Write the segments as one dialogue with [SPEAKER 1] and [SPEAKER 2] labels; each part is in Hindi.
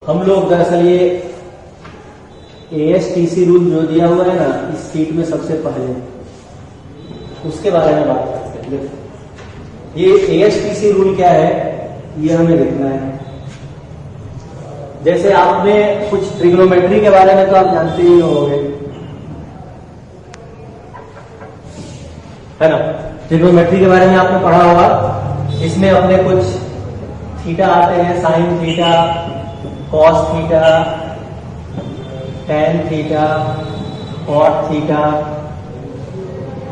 [SPEAKER 1] हम लोग दरअसल ये ASTC रूल जो दिया हुआ है ना इस शीट में सबसे पहले उसके बारे में बात करते हैं। ये ASTC रूल क्या है ये हमें देखना है। जैसे आपने कुछ ट्रिग्नोमेट्री के बारे में तो आप जानते ही होंगे, है ना। ट्रिग्नोमेट्री के बारे में आपने पढ़ा होगा। इसमें अपने कुछ थीटा आते हैं, sine theta, cos theta, tan theta, cot theta,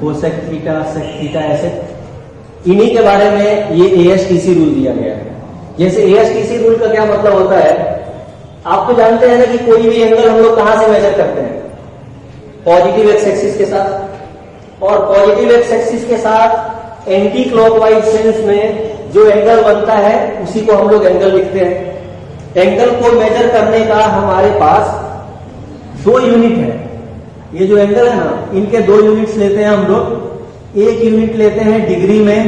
[SPEAKER 1] cosec theta, sec theta, ऐसे इन्हीं के बारे में ये ASTC रूल दिया गया है। जैसे ASTC रूल का क्या मतलब होता है, आप तो जानते हैं ना कि कोई भी एंगल हम लोग कहां से मेजर करते हैं, पॉजिटिव एक्स एक्सिस के साथ। और पॉजिटिव एक्स एक्सिस के साथ एंटी क्लॉकवाइज सेंस में जो एंगल बनता है उसी को हम लोग एंगल लिखते हैं। एंगल को मेजर करने का हमारे पास 2 यूनिट है। ये जो एंगल है ना इनके 2 यूनिट्स लेते हैं हम लोग। एक यूनिट लेते हैं डिग्री में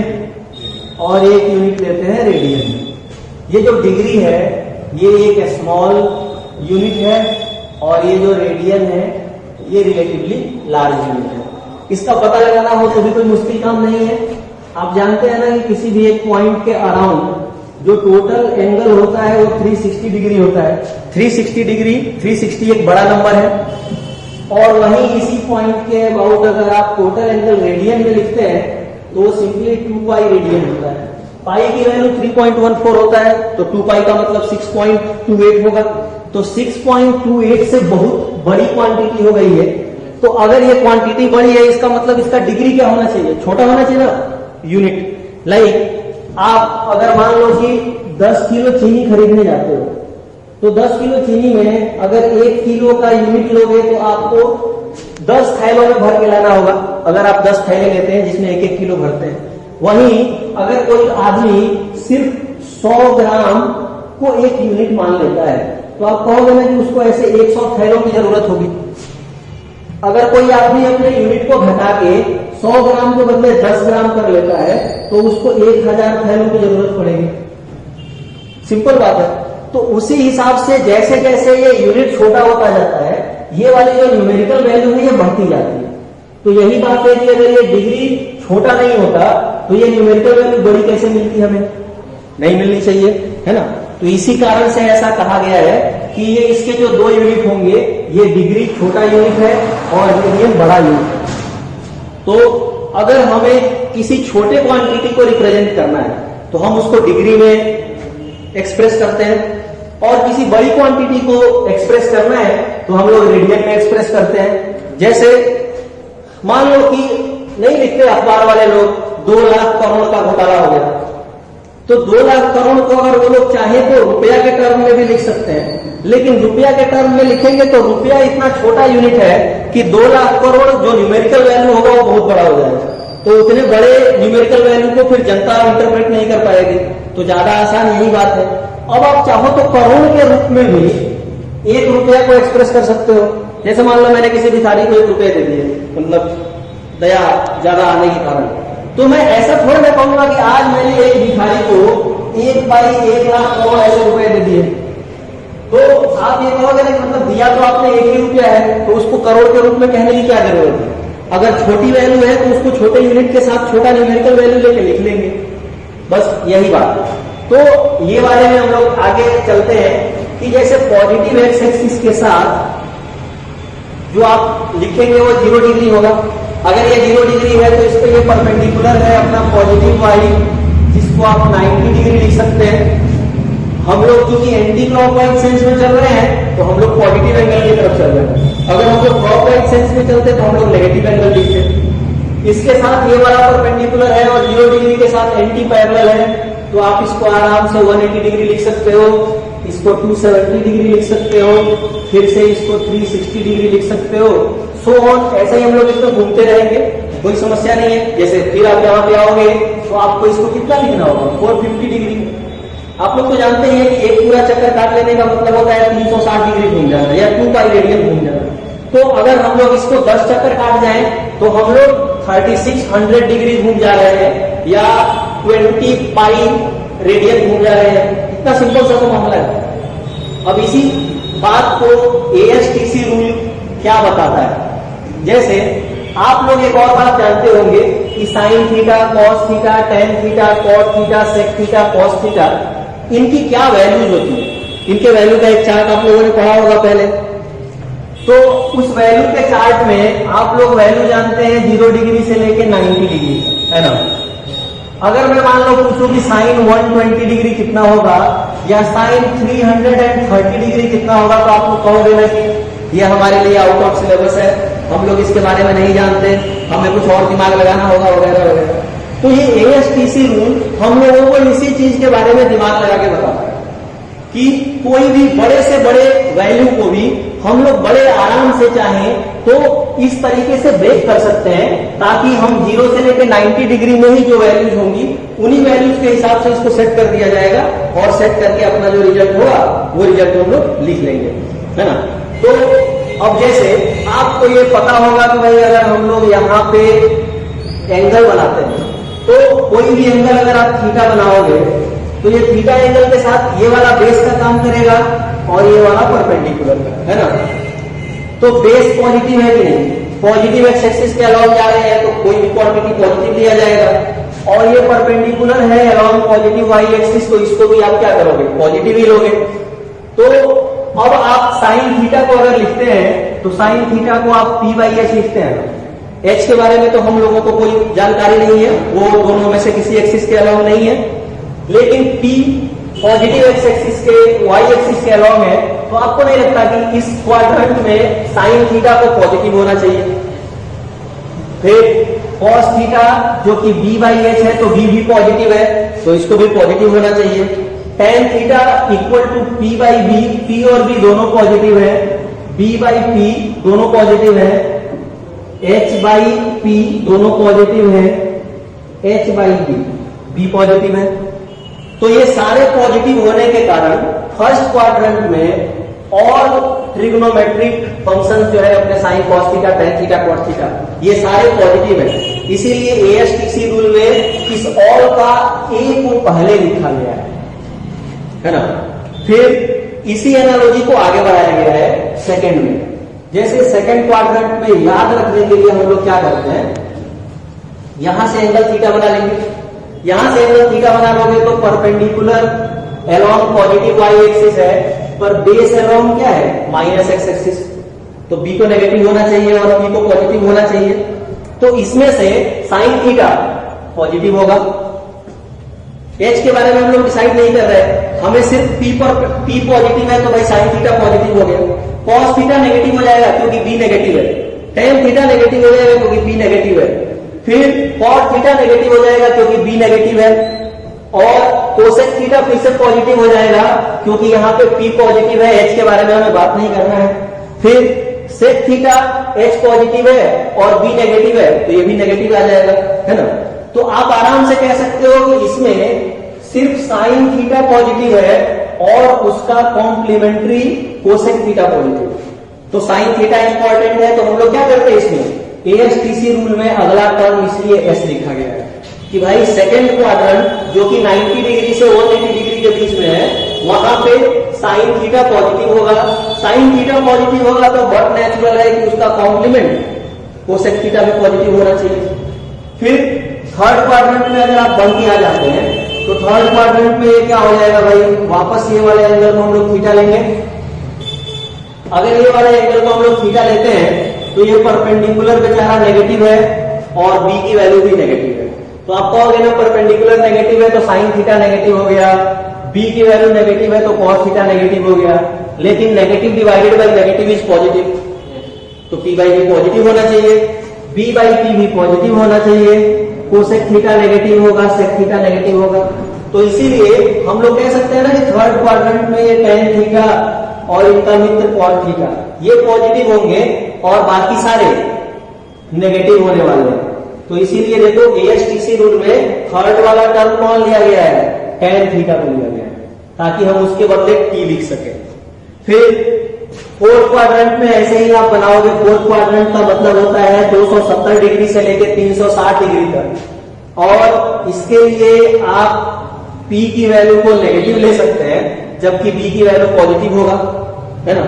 [SPEAKER 1] और एक यूनिट लेते हैं रेडियन में। ये जो डिग्री है ये एक स्मॉल यूनिट है और ये जो रेडियन है ये रिलेटिवली लार्ज यूनिट है। इसका पता लगाना हो तो भी कोई मुश्किल काम नहीं है। आप जानते हैं ना कि किसी भी एक पॉइंट के अराउंड जो टोटल एंगल होता है वो 360 डिग्री होता है। 360 डिग्री, 360 एक बड़ा नंबर है। और वहीं इसी पॉइंट के अबाउट अगर आप टोटल एंगल रेडियन में लिखते हैं तो सिंपली 2 पाई रेडियन होता है। पाई की वैल्यू 3.14 होता है तो 2 पाई का मतलब 6.28 होगा। तो 6.28 से बहुत बड़ी क्वांटिटी हो गई है। तो अगर ये क्वांटिटी बड़ी है इसका मतलब इसका डिग्री क्या होना चाहिए, छोटा होना चाहिए ना, यूनिट। लाइक आप अगर मान लो कि 10 किलो चीनी खरीदने जाते हो तो 10 किलो चीनी में अगर 1 किलो का यूनिट लोगे तो आपको 10 थैलों में भर के लाना होगा। अगर आप 10 थैले लेते हैं जिसमें 1-1 किलो भरते हैं। वहीं अगर कोई आदमी सिर्फ 100 ग्राम को 1 यूनिट मान लेता है तो आप कहोगे ना कि उसको ऐसे 100 थैलों की जरूरत होगी। अगर कोई आदमी अपने यूनिट को घटा के 100 ग्राम के बदले 10 ग्राम कर लेता है तो उसको 1000 थैलों की जरूरत पड़ेगी। सिंपल बात है। तो उसी हिसाब से जैसे जैसे ये यूनिट छोटा होता जाता है ये वाली जो न्यूमेरिकल वैल्यू है ये बढ़ती जाती है। तो यही बात है कि अगर ये डिग्री छोटा नहीं होता तो ये न्यूमेरिकल वैल्यू बड़ी कैसे मिलती, हमें नहीं मिलनी चाहिए, है ना। तो इसी कारण से ऐसा कहा गया है कि ये इसके जो 2 यूनिट होंगे ये डिग्री छोटा यूनिट है और रेडियन बड़ा यूनिट है। तो अगर हमें किसी छोटे क्वांटिटी को रिप्रेजेंट करना है तो हम उसको डिग्री में एक्सप्रेस करते हैं और किसी बड़ी क्वांटिटी को एक्सप्रेस करना है तो हम लोग रेडियन में एक्सप्रेस करते हैं। जैसे मान लो कि नहीं लिखते अखबार वाले लोग 2 लाख करोड़ का घोटाला हो गया, तो 2 लाख करोड़ को अगर वो लोग चाहे तो रुपया के टर्म में भी लिख सकते हैं। लेकिन रुपया के टर्म में लिखेंगे तो रुपया इतना छोटा यूनिट है कि 2 लाख करोड़ जो न्यूमेरिकल वैल्यू होगा वो बहुत बड़ा हो जाएगा। तो उतने बड़े न्यूमेरिकल वैल्यू को फिर जनता इंटरप्रेट नहीं कर पाएगी। तो ज्यादा आसान यही बात है। अब आप चाहो तो करोड़ के रूप में भी 1 रुपया को एक्सप्रेस कर सकते हो। जैसे मान लो मैंने किसी भिखारी को 1 रुपये दे दिए, मतलब दया ज्यादा आने के कारण, तो मैं ऐसा थोड़ा मैं कहूंगा कि आज मैंने एक भिखारी को 1/1 लाख करोड़ ऐसे रुपए दे दिए। तो आप ये कहोगे ना कि मतलब दिया तो आपने 1 ही रुपया है तो उसको करोड़ के रूप में कहने की क्या जरूरत है। अगर छोटी वैल्यू है तो उसको छोटे यूनिट के साथ छोटा न्यूमेरिकल वैल्यू लेके लिख लेंगे, बस यही बात है। तो ये बारे में हम लोग आगे चलते हैं कि जैसे पॉजिटिव एक्स एक्सिस के साथ जो आप लिखेंगे वो 0 डिग्री होगा। अगर ये 0 डिग्री है तो इस पे ये परपेंडिकुलर है अपना पॉजिटिव वाई, जिसको आप 90 डिग्री लिख सकते हैं। हम लोग क्योंकि एंटी क्लॉकवाइज सेंस में चल रहे हैं तो हम लोग पॉजिटिव एंगल की तरफ चल रहे हैं। अगर हम लोग क्लॉकवाइज सेंस में चलते तो हम लोग नेगेटिव एंगल लिखते। इसके साथ ये वाला परपेंडिकुलर है और 0 डिग्री के साथ एंटी पैरेलल है तो आप इसको आराम से 180 डिग्री लिख सकते हो, इसको 270 डिग्री लिख सकते हो, फिर से इसको 360 डिग्री लिख सकते हो, सो ऑन। ऐसे ही हम लोग इसको घूमते रहेंगे, कोई समस्या नहीं है। जैसे फिर आप यहाँ पे आओगे तो आपको इसको कितना लिखना होगा, 450 डिग्री। आप लोग तो जानते हैं कि एक पूरा चक्कर काट लेने का मतलब होता है 360 डिग्री घूम जाना या 2 पाई रेडियन घूम जाना। तो अगर हम लोग इसको 10 चक्कर काट जाएं तो हम लोग 3600 डिग्री घूम जा रहे हैं या 20 पाई रेडियन घूम जा रहे हैं। इतना सिंपल सा तो मामला है। अब इसी बात को ASTC रूल क्या बताता है, जैसे आप लोग एक और बात जानते होंगे कि sine theta, cos theta, tan theta, cot theta, sec theta, cos theta, इनकी क्या वैल्यूज होती है। इनके वैल्यू का एक चार्ट आप लोगों ने पढ़ा होगा पहले। तो उस वैल्यू के चार्ट में आप लोग वैल्यू जानते हैं 0 डिग्री से लेके 90 डिग्री है ना। अगर मैं मान लो पूछूं कि साइन 120 डिग्री कितना होगा या साइन 330 डिग्री कितना होगा, तो आप लोग कहोगे ना कि ये हमारे लिए आउट ऑफ सिलेबस है, हम लोग इसके बारे में नहीं जानते, हमें कुछ और दिमाग लगाना होगा वगैरह वगैरह। तो ये ASTC रूल हम लोगों को इसी चीज के बारे में दिमाग लगा के बताता है कि कोई भी बड़े से बड़े वैल्यू को भी हम लोग बड़े आराम से चाहें तो इस तरीके से ब्रेक कर सकते हैं, ताकि हम 0 से लेकर 90 डिग्री में ही जो वैल्यूज होंगी उन्हीं वैल्यूज के हिसाब से इसको सेट कर दिया जाएगा और सेट करके अपना जो रिजल्ट होगा वो रिजल्ट हम लोग लिख लेंगे, है ना। तो अब जैसे आपको ये पता होगा कि भाई अगर हम लोग यहाँ पे एंगल बनाते हैं तो कोई भी एंगल अगर आप थीटा बनाओगे तो ये थीटा एंगल के साथ ये वाला बेस का काम करेगा और ये वाला परपेंडिकुलर का, है ना। तो बेस पॉजिटिव है कि नहीं, पॉजिटिव एक्स एक्सिस के अलॉन्ग जा रहे हैं तो कोई भी क्वांटिटी पॉजिटिव लिया जाएगा, और ये परपेंडिकुलर है अलॉन्ग पॉजिटिव वाई एक्सिस, तो इसको भी आप क्या करोगे, पॉजिटिव ही लोगे। तो अब आप साइन थीटा को अगर लिखते हैं तो साइन थीटा को आप P/H लिखते हैं। H के बारे में तो हम लोगों को कोई जानकारी नहीं है, वो दोनों में से किसी एक्सिस के अलॉन्ग नहीं है, लेकिन P पॉजिटिव एक्स एक्सिस के वाई एक्सिस के अलॉन्ग है, तो आपको नहीं लगता कि इस क्वाड्रेंट में साइन थीटा को पॉजिटिव होना चाहिए। फिर कॉस थीटा जो कि B/H है तो B भी पॉजिटिव है तो इसको भी पॉजिटिव होना चाहिए। Tan theta equal to P/B, P और B दोनों पॉजिटिव है, B/P दोनों पॉजिटिव है, H/P दोनों पॉजिटिव है, H/B B पॉजिटिव है। तो ये सारे पॉजिटिव होने के कारण फर्स्ट क्वाड्रेंट में और ट्रिग्नोमेट्रिक फंक्शन जो है अपने sine cos theta, tan theta, cot theta, ये सारे पॉजिटिव है। इसीलिए ASTC रूल में इस ऑल का A को पहले लिखा गया है ना। फिर इसी एनालॉजी को आगे बढ़ाया गया है सेकंड में। जैसे सेकंड क्वाड्रेंट में याद रखने के लिए हम लोग क्या करते हैं, यहां से एंगल थीटा बना लेंगे, यहां से एंगल थीटा बना लोगे तो perpendicular along positive Y axis है, पर बेस अलॉन्ग क्या है, माइनस एक्स एक्सिस, तो B को नेगेटिव होना चाहिए और P को पॉजिटिव होना चाहिए। तो इसमें से साइन थीटा पॉजिटिव होगा। H के बारे में हम लोग डिसाइड नहीं कर रहे, हमें सिर्फ P पॉजिटिव है तो भाई साइन थीटा पॉजिटिव हो गया। कॉस थीटा नेगेटिव हो जाएगा क्योंकि B नेगेटिव है, टेन थीटा नेगेटिव हो जाएगा क्योंकि B नेगेटिव है, फिर कॉट थीटा नेगेटिव हो जाएगा क्योंकि B नेगेटिव है, और कोसेक थीटा फिर से पॉजिटिव हो जाएगा क्योंकि यहाँ पे P पॉजिटिव है, H के बारे में हमें बात नहीं करना है। फिर सेक थीटा H पॉजिटिव है और B नेगेटिव है तो ये भी नेगेटिव आ जाएगा, है ना। तो आप आराम से कह सकते हो कि इसमें सिर्फ साइन थीटा पॉजिटिव है और उसका कॉम्प्लीमेंट्री कोसेक थीटा पॉजिटिव। तो साइन थीटा इंपॉर्टेंट है तो हम लोग क्या करते हैं, इसमें ASTC रूल में अगला टर्म इसलिए S लिखा गया है कि भाई सेकेंड क्वाड्रेंट जो कि 90 डिग्री से 180 डिग्री के बीच में है, वहां पे साइन थीटा पॉजिटिव होगा। साइन थीटा पॉजिटिव होगा तो बहुत नेचुरल है कि उसका कॉम्प्लीमेंट कोसेक थीटा भी पॉजिटिव होना चाहिए। फिर थर्ड क्वाड्रेंट में अगर आप बन के आ जाते हैं तो थर्ड क्वाड्रेंट में ये क्या हो जाएगा भाई, वापस ये वाले एंगल को हम लोग थीटा लेंगे। अगर ये वाले एंगल को हम लोग थीटा लेते हैं तो ये परपेंडिकुलर बेचारा नेगेटिव है और B की वैल्यू भी नेगेटिव है, तो आप कहोगे ना परपेंडिकुलर नेगेटिव है तो साइन थीटा नेगेटिव हो गया, B की वैल्यू नेगेटिव है तो कॉस थीटा नेगेटिव हो गया, लेकिन negative divided by negative is positive, तो P/B पॉजिटिव होना चाहिए, B/P भी पॉजिटिव होना चाहिए, कोसेक थीटा नेगेटिव होगा, सेक थीटा नेगेटिव होगा। तो इसीलिए हम लोग कह सकते हैं ना कि थर्ड क्वाड्रेंट में ये टेन थीटा और इनका मित्र कॉट थीटा ये पॉजिटिव होंगे और बाकी सारे नेगेटिव होने वाले हैं। तो इसीलिए देखो ASTC रूल में थर्ड वाला टर्म कौन लिया गया है, टेन थीटा को लिया गया है, ताकि हम उसके बदले T लिख सके। फिर फोर्थ क्वाड्रेंट में ऐसे ही आप बनाओगे, फोर्थ क्वाड्रेंट का मतलब होता है 270 डिग्री से लेकर 360 डिग्री तक, और इसके लिए आप P की वैल्यू को नेगेटिव ले सकते हैं, जबकि बी की वैल्यू पॉजिटिव होगा, है ना।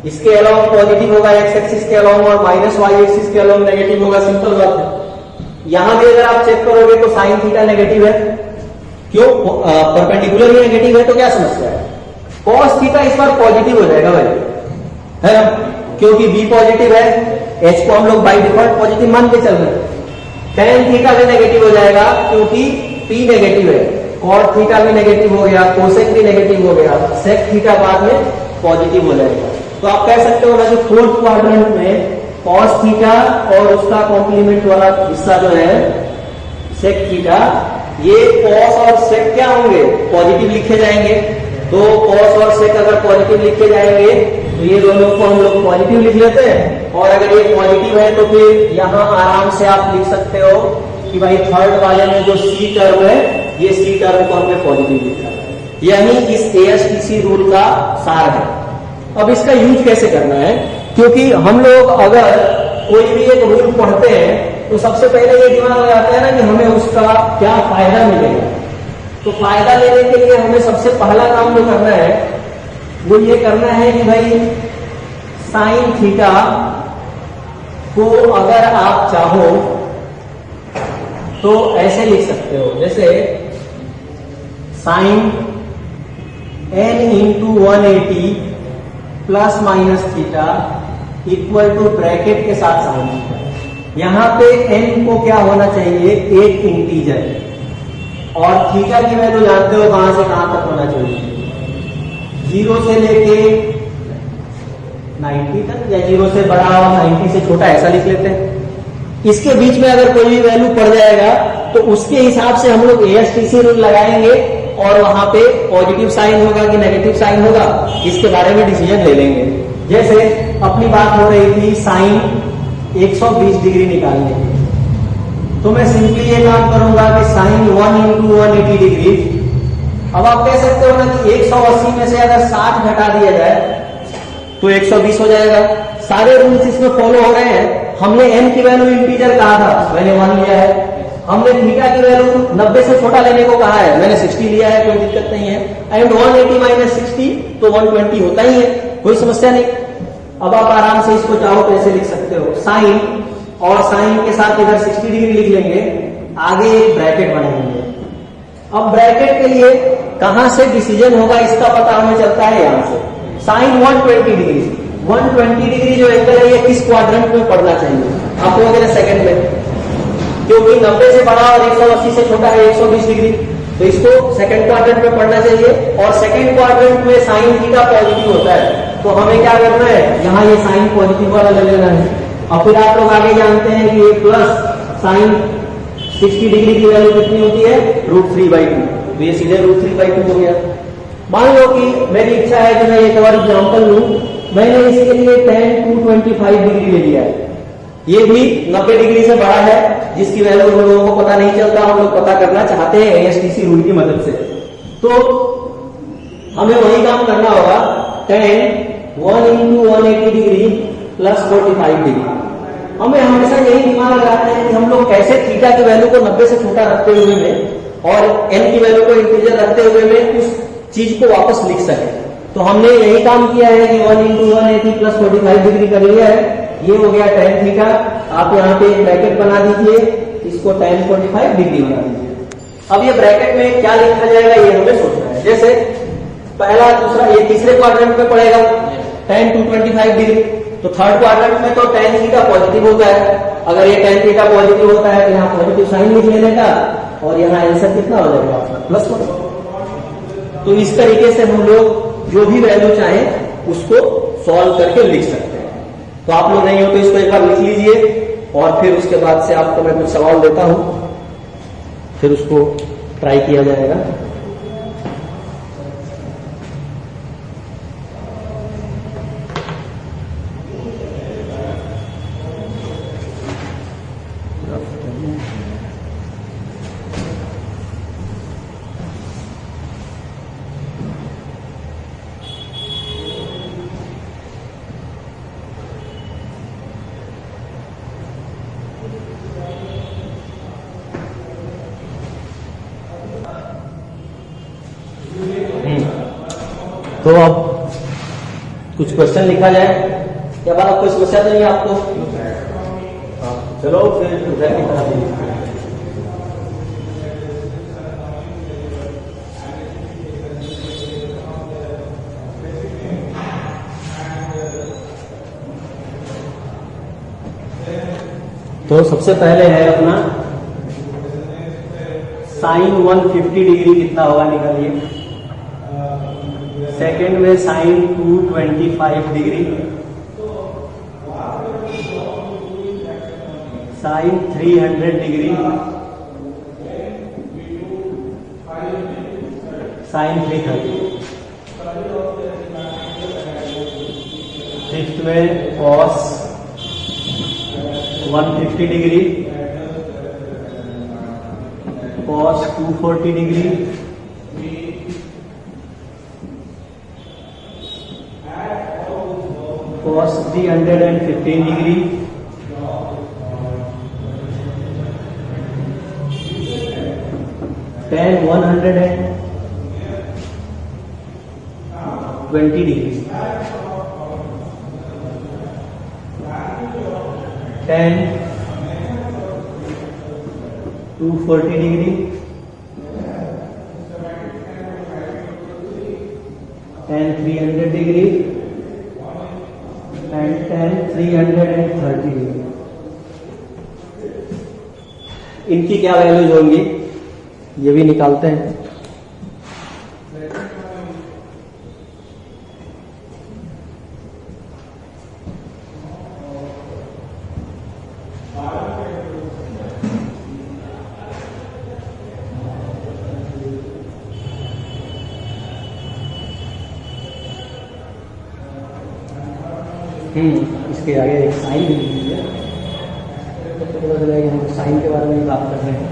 [SPEAKER 1] इसके अलावा पॉजिटिव होगा एक्स एक्सिस के अलावा, और माइनस वाई एक्सिस के अलावा नेगेटिव होगा, सिंपल बात है। यहां भी अगर आप चेक करोगे तो साइन थीटा नेगेटिव है, क्यों? परपेंडिकुलर ही नेगेटिव है, तो क्या समस्या है? कॉस थीटा इस बार पॉजिटिव हो जाएगा भाई, है ना, क्योंकि बी पॉजिटिव है, एच को हम लोग बाई डिफॉल्ट पॉजिटिव मान के चल रहे हैं। टेन थीटा भी नेगेटिव हो जाएगा क्योंकि पी नेगेटिव है, कॉट थीटा भी नेगेटिव हो गया, कोसेक भी नेगेटिव हो गया, सेक थीटा बाद में पॉजिटिव हो जाएगा। तो आप कह सकते हो ना कि फोर्थ क्वाड्रेंट में कॉस थीटा और उसका कॉम्प्लीमेंट वाला हिस्सा जो है सेक थीटा, ये कॉस और सेक क्या होंगे? पॉजिटिव लिखे जाएंगे। तो कॉस और सेक अगर पॉजिटिव लिखे जाएंगे तो ये दोनों को हम लोग पॉजिटिव लिख लेते हैं, और अगर ये पॉजिटिव है तो फिर यहां आराम से आप लिख सकते हो कि भाई थर्ड वाले में जो सी टर्म है, ये सी टर्म को हमने पॉजिटिव लिखा है। यानी इस एएसटीसी रूल का सार है। अब इसका यूज कैसे करना है? क्योंकि हम लोग अगर कोई भी एक रूल पढ़ते हैं तो सबसे पहले ये दिमाग में आता है ना कि हमें उसका क्या फायदा मिलेगा। तो फायदा लेने के लिए हमें सबसे पहला काम जो करना है वो ये करना है कि भाई साइन थीटा को अगर आप चाहो तो ऐसे लिख सकते हो, जैसे sine n into 180 plus minus theta equal to bracket के साथ साइन थीटा। यहां पे n को क्या होना चाहिए? एक इंटीजर, और थीटा की वैल्यू जानते हो कहां से कहां तक होना चाहिए? 0 से लेके 90 तक, या 0 से बड़ा और 90 से छोटा, ऐसा लिख लेते हैं। इसके बीच में अगर कोई भी वैल्यू पड़ जाएगा तो उसके हिसाब से हम लोग एएसटीसी रूल लगाएंगे, और वहां पे पॉजिटिव साइन होगा कि नेगेटिव साइन होगा इसके बारे में डिसीजन ले लेंगे। जैसे अपनी बात हो रही थी साइन 120 डिग्री निकालने की, तो मैं सिंपली ये काम करूंगा कि साइन 1 इंटू 180 डिग्री। अब आप कह सकते हो ना कि 180 में से अगर 60 घटा दिया जाए तो 120 हो जाएगा। सारे रूल्स इसमें फॉलो हो रहे हैं। हमने n की वैल्यू इंटीजर कहा था, मैंने 1 लिया है। हमने थीटा की वैल्यू 90 से छोटा लेने को कहा है, मैंने 60 लिया है, कोई दिक्कत नहीं है। एंड 180 माइनस 60 तो 120 होता ही है, कोई समस्या नहीं। अब आप आराम से इसको चाहो तो ऐसे लिख सकते हो, साइन और साइन के साथ इधर 60 डिग्री लिख लेंगे, आगे एक ब्रैकेट बनाएंगे। अब ब्रैकेट के लिए कहां से डिसीजन होगा इसका पता हमें चलता है यहां से। साइन 120 डिग्री, 120 डिग्री जो एंगल है ये किस क्वाड्रेंट में पड़ना चाहिए? आपको वगैरह सेकंड में, क्योंकि 90 से बड़ा और 180 से छोटा है 120 डिग्री, तो इसको सेकंड क्वाड्रेंट में पढ़ना चाहिए। और सेकंड क्वाड्रेंट में साइन थीटा पॉजिटिव होता है, तो हमें क्या करना है? यहाँ ये साइन पॉजिटिव वाला ले लेना है। और फिर आप लोग आगे जानते हैं कि ये प्लस साइन 60 डिग्री की वैल्यू कितनी होती है? √3/2, तो ये सीधे √3/2 हो गया। मान लो कि मेरी इच्छा है कि मैं एक और एग्जाम्पल लूं, मैंने इसके लिए tan 225 डिग्री ले लिया है। ये भी 90 डिग्री से बड़ा है, जिसकी वैल्यू हम लोगों को पता नहीं चलता, हम लोग पता करना चाहते हैं एएसटीसी रूल की मदद से। तो हमें वही काम करना होगा, tan 1 into 180 degree plus 45 degree. हमें हमेशा यही दिमाग लगाते हैं कि हम लोग कैसे थीटा की वैल्यू को 90 से छोटा रखते हुए में और n की वैल्यू को इंटीजर रखते हुए में उस चीज को वापस लिख सके। तो हमने यही काम किया है कि 1 इंटू 180 प्लस 45 डिग्री कर लिया है। ये हो गया tan थीटा। आप यहाँ पे एक ब्रैकेट बना दीजिए, इसको tan 45 डिग्री बना दीजिए। अब ये ब्रैकेट में क्या लिखा जाएगा ये हमें सोचना है। जैसे पहला, दूसरा, ये तीसरे क्वाड्रेंट में पड़ेगा tan 225 डिग्री, तो थर्ड क्वाड्रेंट में तो tan थीटा पॉजिटिव होता है। अगर ये tan थीटा पॉजिटिव होता है तो यहाँ पॉजिटिव साइन लिख लेने का, और यहाँ आंसर कितना हो जाएगा आपका? +1। तो इस तरीके से हम लोग जो भी वैल्यू चाहें उसको सॉल्व करके लिख सकते हैं। तो आप लोग नहीं हो तो इसको एक बार लिख लीजिए, और फिर उसके बाद से आपको मैं कुछ सवाल देता हूं, फिर उसको ट्राई किया जाएगा। तो अब कुछ क्वेश्चन लिखा जाए या बात कोई समस्या तो नहीं है आपको? हाँ, चलो फिर उधर की तरफ देखते हैं। तो सबसे पहले है अपना साइन 150 डिग्री कितना होगा निकालिए। सेकेंड में sine 225 degree, sine 300 degree, sine 330। Fifth में cos 150 degree, cos 240 degree, cos 315 degree, tan 120 degree, tan 240 degree, tan 300 degree and tan 330 degree. इनकी क्या वैल्यूज होंगी ये भी निकालते हैं। इसके आगे एक साइन भी लिख लीजिए, तो पता चलेगा हम साइन के बारे में बात कर रहे हैं।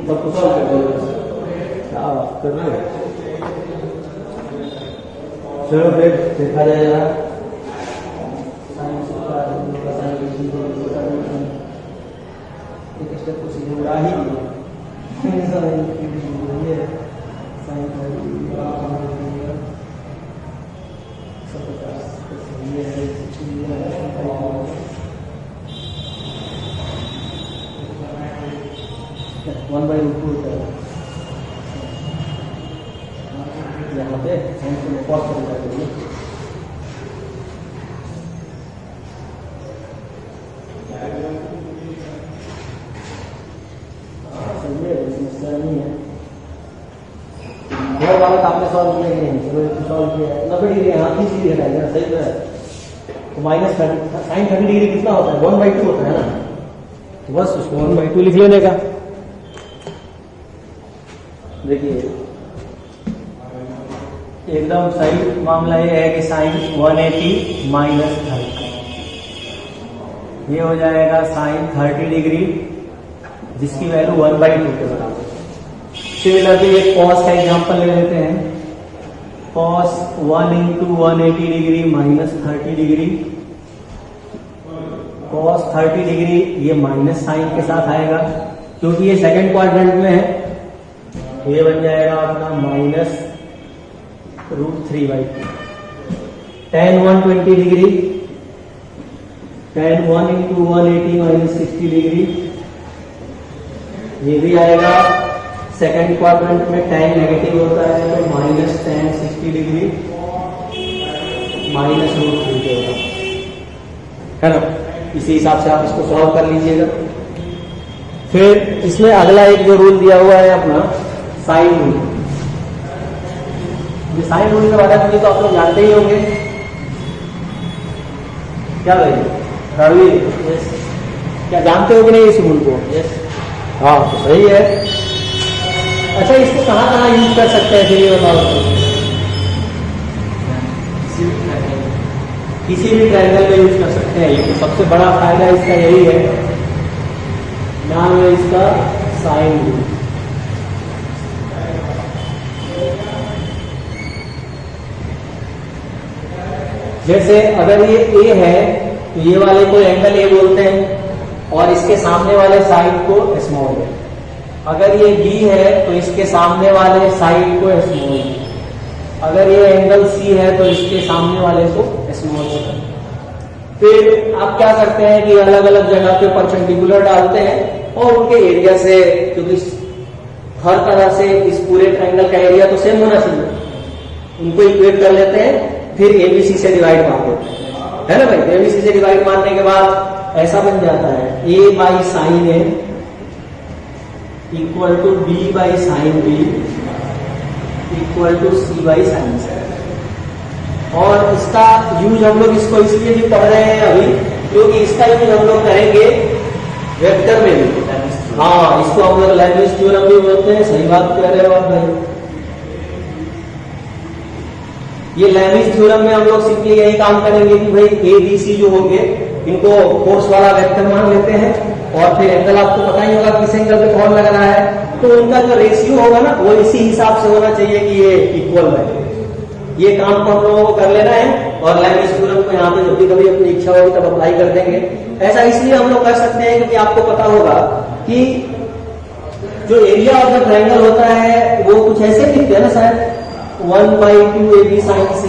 [SPEAKER 1] तब तो सॉल्व कर दो। क्या बात कर रहे हो? चलो फिर देखा जाएगा। एक स्टेप को सीधे उड़ा ही वन बाई रूट 2 होता है यहाँ पे कॉस्ट कर देगा। सही है, समस्या नहीं है। बहुत बार आपने सॉल्व किया कि नहीं? चलो सॉल्व किया 90 डिग्री यहाँ 30 डिग्री हटाएगा, सही तो है। तो माइनस 30 साइन 30 डिग्री कितना होता है? 1/2 होता है ना। तो बस उसको 1/2 लिख लेने का। देखिए एकदम सही मामला ये है कि साइन 180 माइनस 30 ये हो जाएगा साइन 30 डिग्री जिसकी वैल्यू 1/2 के बराबर। सिमिलरली एक कॉस का एग्जांपल ले लेते हैं। Cos 1 × 180 degree minus 30 degree, cos 30 degree ये माइनस साइन के साथ आएगा क्योंकि ये सेकंड क्वाड्रेंट में है। ये बन जाएगा अपना minus √3/2। tan 120 degree, tan 1 × 180 minus 60 degree, ये भी आएगा। सेकंड क्वाड्रेंट में tan नेगेटिव होता है तो माइनस tan 60 डिग्री माइनस √3 होगा, है ना। इसी हिसाब से आप इसको सॉल्व कर लीजिएगा। फिर इसमें अगला एक जो रूल दिया हुआ है अपना साइन रूल। ये साइन रूल के बारे में तो आप लोग जानते ही होंगे। क्या भाई रवि, क्या जानते हो कि नहीं इस रूल को? हाँ तो सही है। अच्छा, इसको कहाँ कहाँ यूज कर सकते हैं फिर ये बताओ। किसी भी ट्रायंगल में यूज कर सकते हैं। ये तो सबसे बड़ा फायदा इसका यही है, नाम है इसका साइन रूल। जैसे अगर ये ए है तो ये वाले को एंगल ए बोलते हैं और इसके सामने वाले साइड को स्मॉल है। अगर ये बी है तो इसके सामने वाले साइड को स्मॉल है। अगर ये एंगल सी है तो इसके सामने वाले को स्मॉल है। फिर आप क्या करते हैं कि अलग अलग जगह पे परपेंडिकुलर डालते हैं और उनके एरिया से, क्योंकि हर तरह से इस पूरे ट्रायंगल का एरिया तो सेम होना चाहिए, उनको इक्वेट कर लेते हैं। फिर एबीसी से डिवाइड मार देते हैं, है ना भाई। एबीसी से डिवाइड मारने के बाद ऐसा बन जाता है A by sine A equal to B by sine B equal to C by sine C. और इसका यूज हम लोग इसको इसलिए भी पढ़ रहे हैं अभी क्योंकि इसका यूज हम लोग करेंगे वेक्टर में भी। हाँ, इसको हम लोग लैमिस थ्योरम भी बोलते हैं। सही बात कह रहे हो आप भाई। ये लैमिस थ्योरम में हम लोग सिंपली यही काम करेंगे कि भाई ए बी सी जो होंगे इनको फोर्स वाला वेक्टर मान लेते हैं और फिर एंगल आपको पता ही होगा किस एंगल पे कौन लग रहा है, तो उनका जो रेशियो होगा ना वो इसी हिसाब से होना चाहिए कि ये इक्वल है। ये काम को हम लोगों को कर लेना है और लैमिस थ्योरम को यहाँ पे जब भी कभी अपनी इच्छा होगी तब अप्लाई कर देंगे। ऐसा इसलिए हम लोग कर सकते हैं क्योंकि आपको पता होगा कि जो एरिया ऑफ द ट्रायंगल होता है वो कुछ ऐसे लिखते हैं ना शायद 1/2 AB sin C।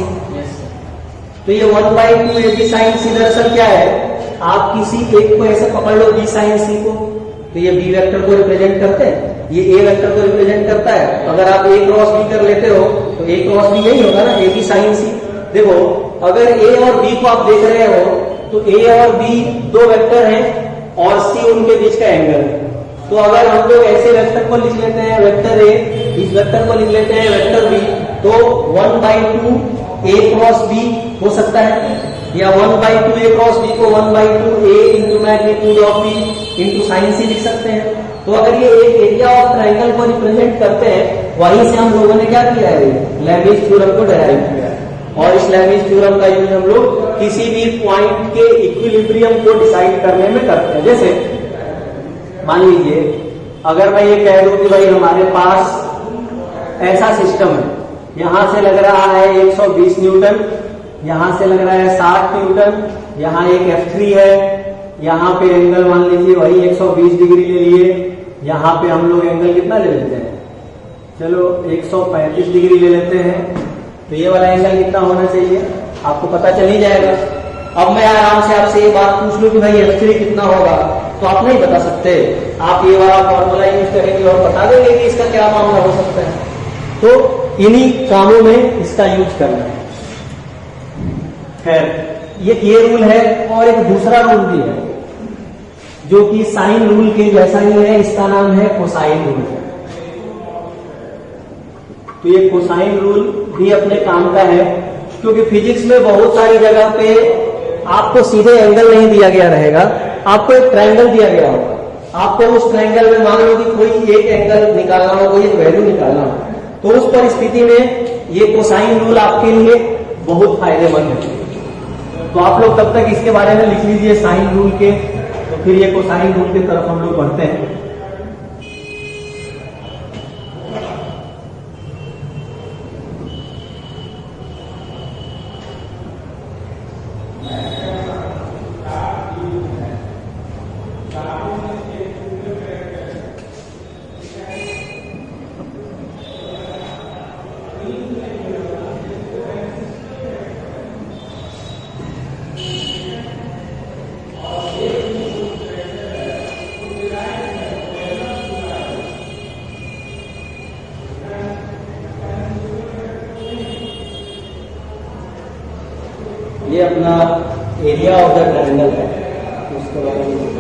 [SPEAKER 1] तो ये 1/2 AB sin C दरअसल क्या है, आप किसी एक को ऐसे पकड़ लो B sin C को, तो ये B वेक्टर को रिप्रेजेंट करते हैं, ये A वेक्टर को रिप्रेजेंट करता है। अगर आप A क्रॉस B कर लेते हो तो A क्रॉस B यही होगा ना, AB sin C। देखो अगर A और B को आप देख रहे हो तो A और B दो वेक्टर हैं और C उनके बीच का एंगल है। तो अगर हम लोग ऐसे वेक्टर को लिख लेते हैं वेक्टर A, इस वेक्टर को लिख लेते हैं वेक्टर B, तो 1/2 A क्रॉस B हो सकता है, या 1/2 A क्रॉस B को 1/2 A into magnitude of B into sine C लिख सकते हैं। तो अगर ये एक एरिया ऑफ ट्रायंगल को रिप्रेजेंट करते हैं, वहीं से हम लोगों ने क्या किया है, लैमिस थ्योरम को डेराइव किया है। और इस लैमिस थ्योरम का यूज हम लोग किसी भी पॉइंट के इक्विलिब्रियम को डिसाइड करने में करते हैं। जैसे मान लीजिए अगर मैं ये कह दूं कि भाई हमारे पास ऐसा सिस्टम है, यहां से लग रहा है 120 न्यूटन, यहां से लग रहा है 60 न्यूटन, यहां एक F3 है, यहां पे एंगल मान लीजिए वही 120 डिग्री ले लिए, यहां पे हम लोग एंगल कितना ले लेते हैं, चलो 135 डिग्री ले लेते हैं। तो ये वाला एंगल कितना होना चाहिए आपको पता चल ही जाएगा। अब मैं आराम से आपसे ये बात पूछ लूं कि भाई F3 कितना होगा, तो आप नहीं बता सकते, आप ये वाला फॉर्मूला यूज करेंगे और बता देंगे कि इसका क्या मामला हो सकता है। तो इन्हीं कामों में इसका यूज करना है। खैर ये रूल है और एक दूसरा रूल भी है जो कि साइन रूल के जैसा ही है, इसका नाम है कोसाइन रूल। तो ये कोसाइन रूल भी अपने काम का है क्योंकि फिजिक्स में बहुत सारी जगह पे आपको सीधे एंगल नहीं दिया गया रहेगा, आपको एक ट्रायंगल दिया गया होगा। आपको उस ट्रायंगल में मान लो कि कोई एक एंगल निकालना हो, कोई एक वैल्यू निकालना हो, तो उस परिस्थिति में ये कोसाइन रूल आपके लिए बहुत फायदेमंद है। तो आप लोग तब तक इसके बारे में लिख लीजिए साइन रूल के, तो फिर ये कोसाइन रूल की तरफ हम लोग बढ़ते हैं। ये अपना एरिया ऑफ द ट्रायंगल है, उसके बारे में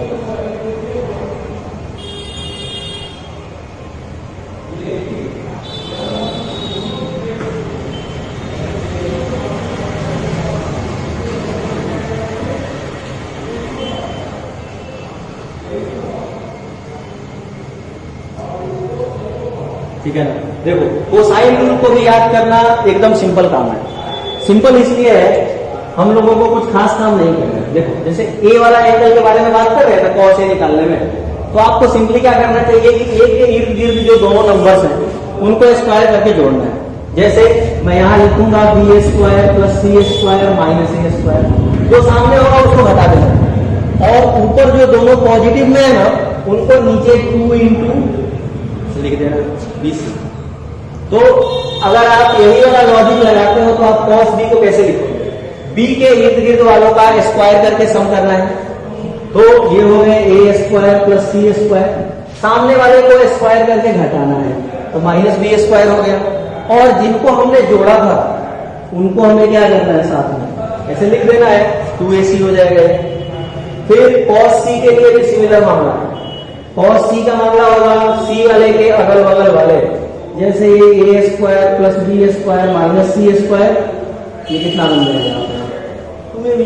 [SPEAKER 1] ठीक है ना। देखो कोसाइन रूल को भी याद करना एकदम सिंपल काम है। सिंपल इसलिए है, हम लोगों को कुछ खास काम नहीं करना है। देखो जैसे ए वाला एंगल के बारे में बात कर रहे थे कॉस ए निकालने में, तो आपको सिंपली क्या करना चाहिए कि ए के इर्द गिर्द जो दोनों नंबर्स हैं उनको स्क्वायर करके जोड़ना है। जैसे मैं यहां लिखूंगा बी स्क्वायर प्लस सी स्क्वायर माइनस ए स्क्वायर, जो सामने होगा उसको घटा देना, और ऊपर जो दोनों पॉजिटिव में है ना उनको नीचे 2 इंटू लिख देना BC। तो अगर आप यही वाला लॉजिक लगाते हो तो आप cos B को कैसे लिखोगे? B के इर्द गिर्द वालों का स्क्वायर करके सम करना है, तो ये हो गए ए स्क्वायर प्लस सी स्क्वायर, सामने वाले को स्क्वायर करके घटाना है तो माइनस बी स्क्वायर हो गया, और जिनको हमने जोड़ा था उनको हमें क्या करना है साथ में ऐसे लिख देना है 2AC हो जाएगा। फिर cos C के लिए भी सिमिलर मामला है। cos C का मामला होगा C वाले के अगल बगल वाले, जैसे ये A square plus B square minus C square, ये कितना बन जाएगा तुम्हें भी